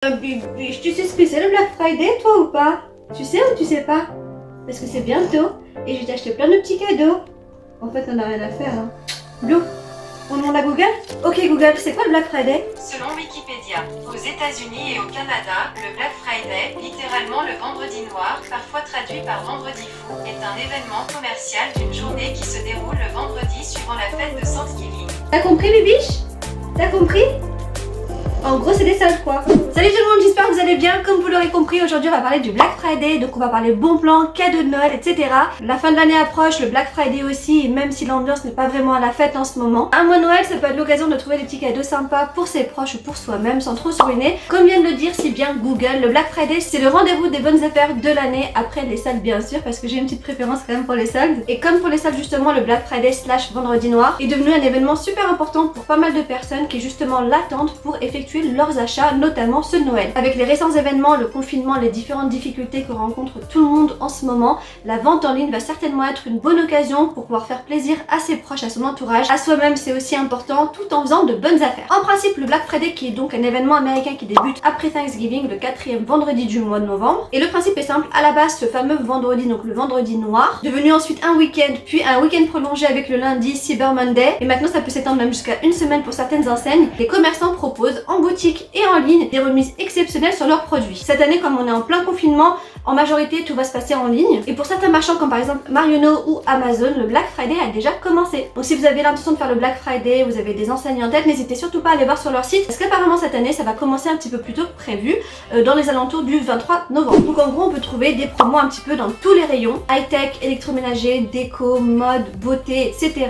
Bibiche, tu sais ce que c'est le Black Friday, toi ou pas? Tu sais ou tu sais pas? Parce que c'est bientôt et je vais t'acheter plein de petits cadeaux. En fait, on n'a rien à faire, hein. Blue, on demande à Google? Ok Google, c'est quoi le Black Friday? Selon Wikipédia, aux États-Unis et au Canada, le Black Friday, littéralement le vendredi noir, parfois traduit par vendredi fou, est un événement commercial d'une journée qui se déroule le vendredi suivant la fête de Thanksgiving. T'as compris Bibiche? T'as compris? En gros, c'est des soldes quoi. Salut tout le monde, j'espère que vous allez bien. Comme vous l'aurez compris, aujourd'hui on va parler du Black Friday. Donc on va parler bons plans, cadeaux de Noël, etc. La fin de l'année approche, le Black Friday aussi, et même si l'ambiance n'est pas vraiment à la fête en ce moment. Un mois Noël, ça peut être l'occasion de trouver des petits cadeaux sympas pour ses proches ou pour soi-même sans trop se ruiner. Comme vient de le dire si bien Google, le Black Friday c'est le rendez-vous des bonnes affaires de l'année, après les soldes bien sûr, parce que j'ai une petite préférence quand même pour les soldes. Et comme pour les soldes justement, le Black Friday / vendredi noir est devenu un événement super important pour pas mal de personnes qui justement l'attendent pour effectuer leurs achats, notamment ceux de Noël. Avec les récents événements, le confinement, les différentes difficultés que rencontre tout le monde en ce moment, la vente en ligne va certainement être une bonne occasion pour pouvoir faire plaisir à ses proches, à son entourage, à soi-même c'est aussi important, tout en faisant de bonnes affaires. En principe, le Black Friday qui est donc un événement américain qui débute après Thanksgiving, le 4e vendredi du mois de novembre. Et le principe est simple, à la base ce fameux vendredi, donc le vendredi noir, devenu ensuite un week-end, puis un week-end prolongé avec le lundi Cyber Monday, et maintenant ça peut s'étendre même jusqu'à une semaine pour certaines enseignes. Les commerçants proposent en boutique et en ligne des remises exceptionnelles sur leurs produits. Cette année, comme on est en plein confinement, en majorité tout va se passer en ligne. Et pour certains marchands comme par exemple Marionneau ou Amazon, le Black Friday a déjà commencé. Donc si vous avez l'intention de faire le Black Friday, vous avez des enseignes en tête, n'hésitez surtout pas à aller voir sur leur site, parce qu'apparemment cette année ça va commencer un petit peu plus tôt que prévu, dans les alentours du 23 novembre. Donc en gros on peut trouver des promos un petit peu dans tous les rayons, high-tech, électroménager, déco, mode, beauté, etc.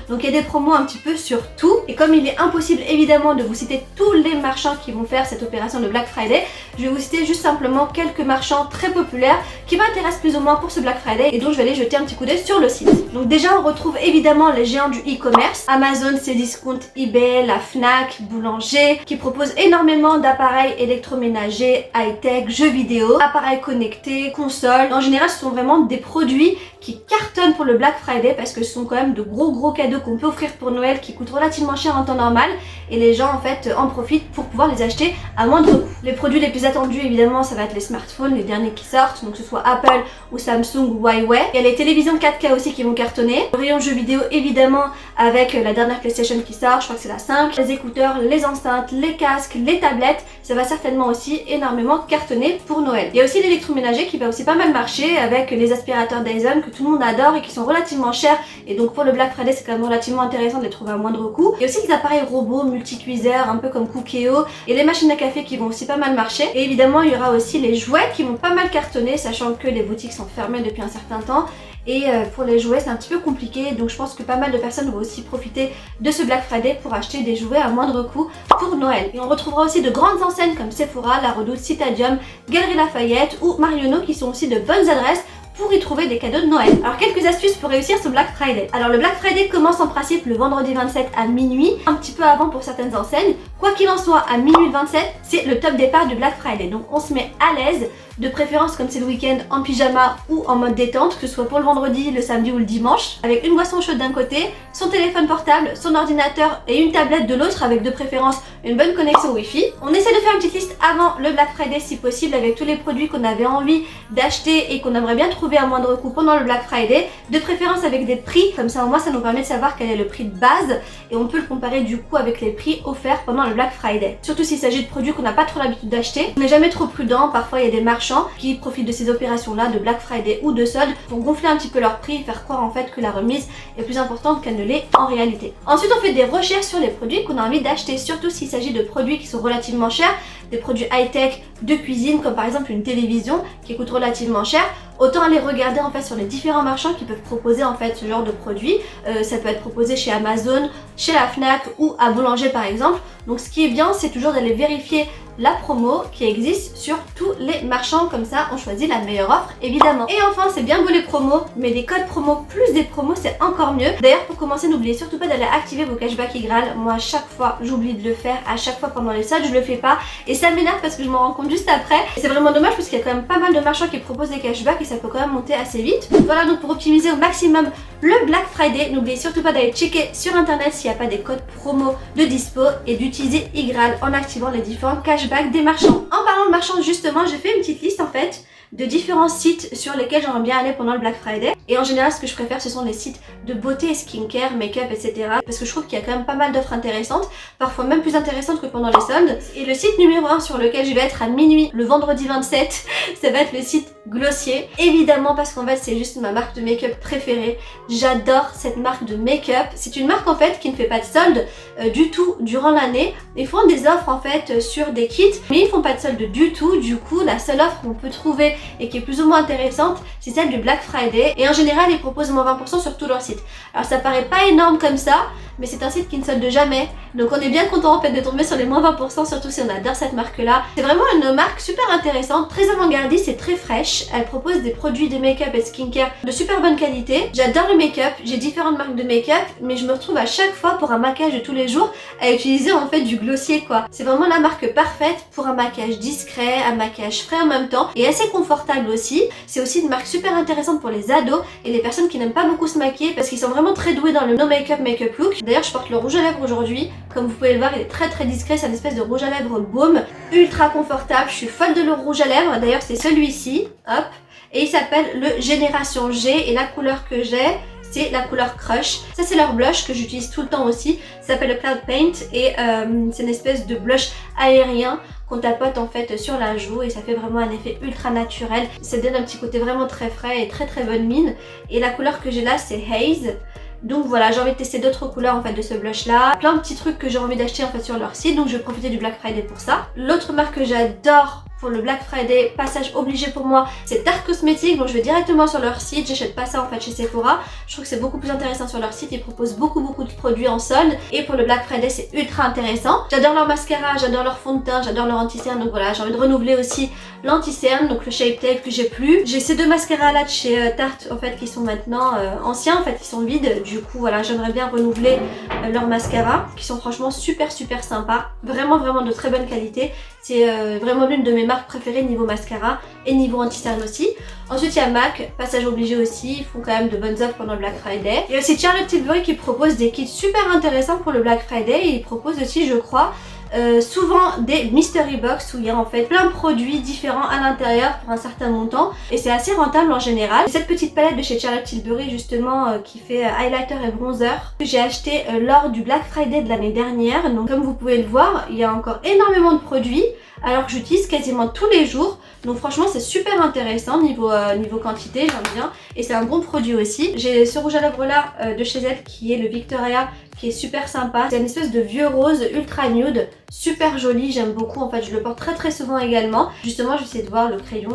Donc il y a des promos un petit peu sur tout. Et comme il est impossible évidemment de vous citer tous les marchands qui vont faire cette opération de Black Friday, je vais vous citer juste simplement quelques marchands très populaires qui m'intéressent plus ou moins pour ce Black Friday et donc je vais aller jeter un petit coup d'œil sur le site. Donc déjà on retrouve évidemment les géants du e-commerce, Amazon, Cdiscount, eBay, la Fnac, Boulanger, qui proposent énormément d'appareils électroménagers, high-tech, jeux vidéo, appareils connectés, consoles. En général ce sont vraiment des produits qui cartonnent pour le Black Friday parce que ce sont quand même de gros cadeaux qu'on peut offrir pour Noël qui coûtent relativement cher en temps normal et les gens en fait en profitent pour pouvoir les acheter à moindre coût. Les produits les plus attendus évidemment ça va être les smartphones, les derniers qui sortent, donc que ce soit Apple ou Samsung ou Huawei. Il y a les télévisions 4K aussi qui vont cartonner. Le rayon jeux vidéo évidemment avec la dernière PlayStation qui sort, je crois que c'est la 5. Les écouteurs, les enceintes, les casques, les tablettes, ça va certainement aussi énormément cartonner pour Noël. Il y a aussi l'électroménager qui va aussi pas mal marcher avec les aspirateurs Dyson que tout le monde adore et qui sont relativement chers et donc pour le Black Friday c'est quand même relativement intéressant de les trouver à moindre coût. Il y a aussi les appareils robots multi-cuiseurs un peu comme Cookéo et les machines à café qui vont aussi pas mal marcher. Et évidemment il y aura aussi les jouets qui vont pas mal cartonner, sachant que les boutiques sont fermées depuis un certain temps. Et pour les jouets c'est un petit peu compliqué, donc je pense que pas mal de personnes vont aussi profiter de ce Black Friday pour acheter des jouets à moindre coût pour Noël. Et on retrouvera aussi de grandes enseignes comme Sephora, La Redoute, Citadium, Galeries Lafayette ou Marionneau qui sont aussi de bonnes adresses pour y trouver des cadeaux de Noël. Alors quelques astuces pour réussir ce Black Friday. Alors le Black Friday commence en principe le vendredi 27 à minuit, un petit peu avant pour certaines enseignes. Quoi qu'il en soit, à minuit 27, c'est le top départ du Black Friday. Donc on se met à l'aise, de préférence comme c'est le week-end en pyjama ou en mode détente, que ce soit pour le vendredi, le samedi ou le dimanche, avec une boisson chaude d'un côté, son téléphone portable, son ordinateur et une tablette de l'autre, avec de préférence une bonne connexion Wi-Fi. On essaie de faire une petite liste avant le Black Friday si possible avec tous les produits qu'on avait envie d'acheter et qu'on aimerait bien trouver à moindre coût pendant le Black Friday, de préférence avec des prix, comme ça au moins ça nous permet de savoir quel est le prix de base et on peut le comparer du coup avec les prix offerts pendant le Black Friday. Surtout s'il s'agit de produits qu'on n'a pas trop l'habitude d'acheter. On n'est jamais trop prudent, parfois il y a des marchands qui profitent de ces opérations là de Black Friday ou de soldes pour gonfler un petit peu leur prix et faire croire en fait que la remise est plus importante qu'elle ne l'est en réalité. Ensuite on fait des recherches sur les produits qu'on a envie d'acheter, surtout s'il s'agit de produits qui sont relativement chers, des produits high-tech de cuisine comme par exemple une télévision qui coûte relativement cher. Autant aller regarder en fait sur les différents marchands qui peuvent proposer en fait ce genre de produits. Ça peut être proposé chez Amazon, chez la Fnac ou à Boulanger par exemple. Donc ce qui est bien c'est toujours d'aller vérifier la promo qui existe sur tous les marchands, comme ça on choisit la meilleure offre évidemment. Et enfin c'est bien beau les promos, mais des codes promo plus des promos c'est encore mieux. D'ailleurs pour commencer n'oubliez surtout pas d'aller activer vos cashbacks Igral. Moi à chaque fois j'oublie de le faire, à chaque fois pendant les soldes je le fais pas et ça m'énerve parce que je m'en rends compte juste après. Et c'est vraiment dommage parce qu'il y a quand même pas mal de marchands qui proposent des cashbacks et ça peut quand même monter assez vite. Voilà donc pour optimiser au maximum le Black Friday, n'oubliez surtout pas d'aller checker sur internet s'il n'y a pas des codes promo de dispo et d'utiliser Igral en activant les différents cashbacks cashback des marchands. En parlant de marchands justement, j'ai fait une petite liste en fait de différents sites sur lesquels j'aimerais bien aller pendant le Black Friday. Et en général, ce que je préfère, ce sont les sites de beauté, skincare, make-up, etc. Parce que je trouve qu'il y a quand même pas mal d'offres intéressantes, parfois même plus intéressantes que pendant les soldes. Et le site numéro 1 sur lequel je vais être à minuit, le vendredi 27, ça va être le site Glossier. Évidemment parce qu'en fait, c'est juste ma marque de make-up préférée. J'adore cette marque de make-up. C'est une marque en fait qui ne fait pas de soldes du tout durant l'année. Ils font des offres en fait sur des kits, mais ils font pas de soldes du tout. Du coup, la seule offre qu'on peut trouver et qui est plus ou moins intéressante, c'est celle du Black Friday. Et en général, ils proposent moins 20% sur tout leur site. Alors ça paraît pas énorme comme ça, mais c'est un site qui ne solde jamais. Donc on est bien content en fait de tomber sur les moins 20%, surtout si on adore cette marque-là. C'est vraiment une marque super intéressante, très avant-gardiste et très fraîche. Elle propose des produits de make-up et de skincare de super bonne qualité. J'adore le make-up, j'ai différentes marques de make-up, mais je me retrouve à chaque fois pour un maquillage de tous les jours à utiliser en fait du Glossier quoi. C'est vraiment la marque parfaite pour un maquillage discret, un maquillage frais en même temps et assez confortable aussi. C'est aussi une marque super intéressante pour les ados et les personnes qui n'aiment pas beaucoup se maquiller parce qu'ils sont vraiment très doués dans le no make-up make-up look. D'ailleurs, je porte le rouge à lèvres aujourd'hui. Comme vous pouvez le voir, il est très discret. C'est une espèce de rouge à lèvres baume, ultra confortable. Je suis folle de leur rouge à lèvres. D'ailleurs, c'est celui-ci. Hop. Et il s'appelle le Génération G. Et la couleur que j'ai, c'est la couleur Crush. Ça, c'est leur blush que j'utilise tout le temps aussi. Ça s'appelle le Cloud Paint. Et c'est une espèce de blush aérien qu'on tapote en fait sur la joue et ça fait vraiment un effet ultra naturel. Ça donne un petit côté vraiment très frais et très bonne mine. Et la couleur que j'ai là, c'est Haze. Donc voilà, j'ai envie de tester d'autres couleurs en fait de ce blush là. Plein de petits trucs que j'ai envie d'acheter en fait sur leur site, donc je vais profiter du Black Friday pour ça. L'autre marque que j'adore pour le Black Friday, passage obligé pour moi, c'est Tarte Cosmetics. Donc je vais directement sur leur site, j'achète pas ça en fait chez Sephora. Je trouve que c'est beaucoup plus intéressant sur leur site, ils proposent beaucoup de produits en solde. Et pour le Black Friday, c'est ultra intéressant. J'adore leur mascara, j'adore leur fond de teint, j'adore leur anti-cerne. Donc voilà, j'ai envie de renouveler aussi l'anti-cerne, donc le Shape Tape que j'ai plus. J'ai ces deux mascaras là de chez Tarte en fait qui sont maintenant anciens en fait, qui sont vides. Du coup voilà, j'aimerais bien renouveler leurs mascaras qui sont franchement super sympas. Vraiment de très bonne qualité. C'est vraiment l'une de mes marques préférées niveau mascara et niveau anti-cerne aussi. Ensuite il y a MAC, passage obligé aussi, ils font quand même de bonnes offres pendant le Black Friday. Il y a aussi Charlotte Tilbury qui propose des kits super intéressants pour le Black Friday et ils proposent aussi je crois souvent des mystery box où il y a en fait plein de produits différents à l'intérieur pour un certain montant et c'est assez rentable en général. Cette petite palette de chez Charlotte Tilbury justement qui fait highlighter et bronzer que j'ai acheté lors du Black Friday de l'année dernière. Donc comme vous pouvez le voir, il y a encore énormément de produits alors que j'utilise quasiment tous les jours. Donc franchement c'est super intéressant niveau quantité, j'aime bien et c'est un bon produit aussi. J'ai ce rouge à lèvres là de chez elle qui est le Victoria qui est super sympa. C'est une espèce de vieux rose ultra nude, super joli, j'aime beaucoup en fait, je le porte très souvent également. Justement je vais essayer de voir le crayon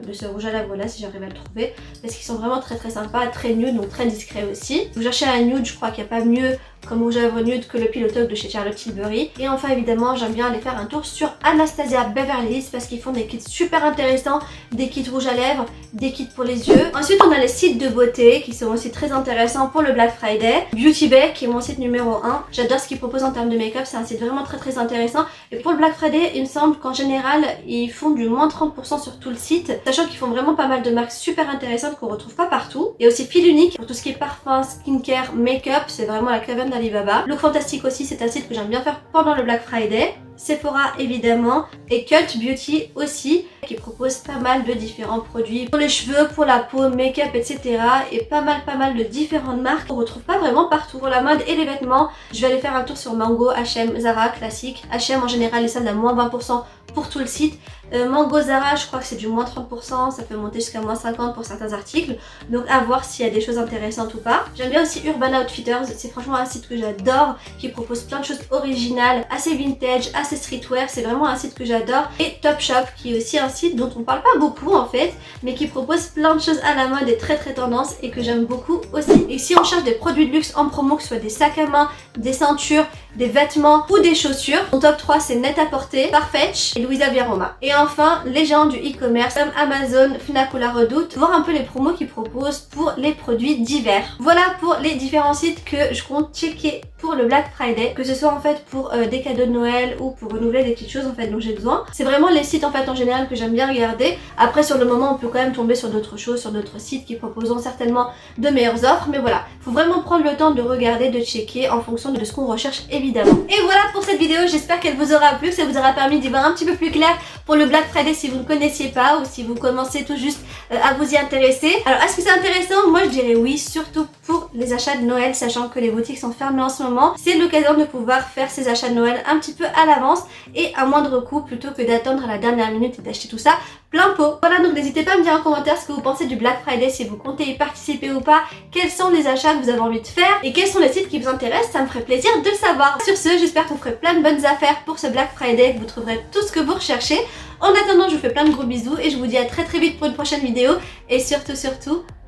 de ce rouge à lèvres là si j'arrive à le trouver parce qu'ils sont vraiment très sympas, très nude donc très discret aussi. Vous cherchez un nude, je crois qu'il n'y a pas mieux comme rouge à lèvres nude que le Pillow Talk de chez Charlotte Tilbury. Et enfin évidemment j'aime bien aller faire un tour sur Anastasia Beverly Hills parce qu'ils font des kits super intéressants, des kits rouge à lèvres, des kits pour les yeux. Ensuite on a les sites de beauté qui sont aussi très intéressants pour le Black Friday. Beauty Bay qui est mon site numéro 1. J'adore ce qu'ils proposent en termes de make-up, c'est un site vraiment très intéressant. Et pour le Black Friday il me semble qu'en général ils font du moins 30% sur tout le site, sachant qu'ils font vraiment pas mal de marques super intéressantes qu'on retrouve pas partout. Il y a aussi Fil Unique pour tout ce qui est parfum, skincare, make-up, c'est vraiment la caverne d'Alibaba. Look Fantastic aussi, c'est un site que j'aime bien faire pendant le Black Friday. Sephora évidemment et Cult Beauty aussi qui propose pas mal de différents produits pour les cheveux, pour la peau, make-up etc. et pas mal de différentes marques qu'on retrouve pas vraiment partout. Pour la mode et les vêtements, je vais aller faire un tour sur Mango, H&M, Zara, classique. H&M en général les soldes à moins 20% pour tout le site. Mango, Zara, je crois que c'est du moins 30%, ça peut monter jusqu'à moins 50% pour certains articles. Donc à voir s'il y a des choses intéressantes ou pas. J'aime bien aussi Urban Outfitters, c'est franchement un site que j'adore, qui propose plein de choses originales, assez vintage, assez streetwear, c'est vraiment un site que j'adore. Et Topshop qui est aussi un site dont on parle pas beaucoup en fait, mais qui propose plein de choses à la mode et très tendance et que j'aime beaucoup aussi. Et si on cherche des produits de luxe en promo, que ce soit des sacs à main, des ceintures, des vêtements ou des chaussures, mon top 3 c'est Net-à-Porter, Farfetch et Luisa Via Roma. Et enfin, les géants du e-commerce comme Amazon, Fnac ou La Redoute, voir un peu les promos qu'ils proposent pour les produits divers. Voilà pour les différents sites que je compte checker pour le Black Friday, que ce soit en fait pour des cadeaux de Noël ou pour renouveler des petites choses en fait dont j'ai besoin. C'est vraiment les sites en fait en général que j'aime bien regarder. Après sur le moment on peut quand même tomber sur d'autres choses, sur d'autres sites qui proposeront certainement de meilleures offres, mais voilà, faut vraiment prendre le temps de regarder, de checker en fonction de ce qu'on recherche évidemment. Et voilà pour cette vidéo, j'espère qu'elle vous aura plu, que ça vous aura permis d'y voir un petit peu plus clair pour le Black Friday si vous ne connaissiez pas ou si vous commencez tout juste à vous y intéresser. Alors est-ce que c'est intéressant? Moi je dirais oui, surtout pour les achats de Noël, sachant que les boutiques sont fermées en ce moment. C'est l'occasion de pouvoir faire ces achats de Noël un petit peu à l'avance et à moindre coût plutôt que d'attendre à la dernière minute et d'acheter tout ça plein pot. Voilà, donc n'hésitez pas à me dire en commentaire ce que vous pensez du Black Friday, si vous comptez y participer ou pas, quels sont les achats que vous avez envie de faire et quels sont les sites qui vous intéressent, ça me ferait plaisir de le savoir. Sur ce, j'espère que vous ferez plein de bonnes affaires pour ce Black Friday, que vous trouverez tout ce que vous recherchez. En attendant, je vous fais plein de gros bisous et je vous dis à très vite pour une prochaine vidéo et surtout,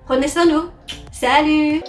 prenez soin de vous. Salut!